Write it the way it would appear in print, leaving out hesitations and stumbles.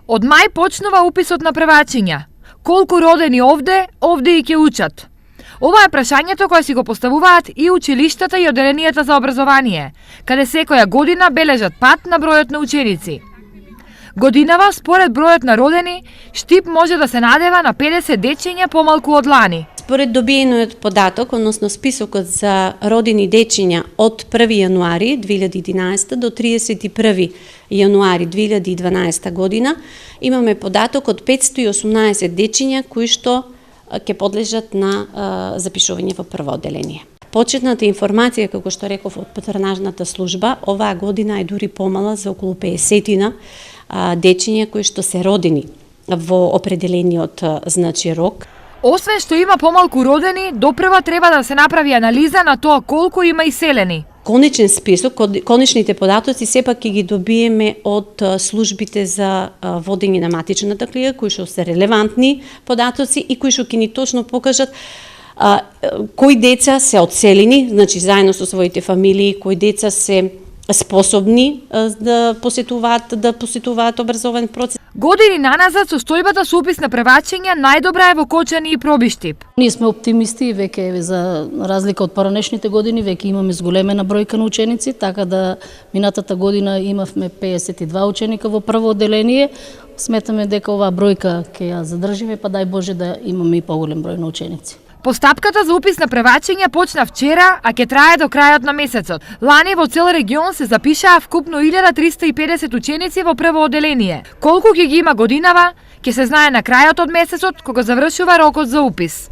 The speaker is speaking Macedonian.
Од мај почнува уписот на првачиња. Колку родени овде и ќе учат? Ова е прашањето кое си го поставуваат и училиштата и оделенијата за образование, каде секоја година бележат пат на бројот на ученици. Годинава, според бројот на родени, Штип може да се надева на 50 дечиња помалку од лани. Според добиениот податок, односно списокот за родени дечиња од 1 јануари 2011 до 31 јануари 2012 година, имаме податок од 518 дечиња кои што ќе подлежат на запишување во прво оделение. Почетната информација, како што реков, од патронажната служба, оваа година е дури помала за околу 50 дечиња кои што се родени во определениот рок. Освен што има помалку родени, допрва треба да се направи анализа на тоа колку има иселени. Конечен список, конечните податоци сепак ќе ги добиеме од службите за водење на матичната книга, кои што се релевантни податоци и кои што ќе ни точно покажат кои деца се одселени, значи заедно со своите фамилии, кои деца се способни да посетуваат образовен процес. Години наназад состојбата со упис на првачиња најдобра е во Кочани и Пробиштип. Ние сме оптимисти, веќе за разлика од поранешните години, веќе имаме зголемена бројка на ученици, така да минатата година имавме 52 ученика во прво оделение. Сметаме дека оваа бројка ќе ја задржиме, па дај Боже да имаме и поголем број на ученици. Постапката за упис на првачиња почна вчера, а ќе трае до крајот на месецот. Лани во цел регион се запишаа вкупно 1350 ученици во прво оделение. Колку ќе ги има годинава, ќе се знае на крајот од месецот, кога завршува рокот за упис.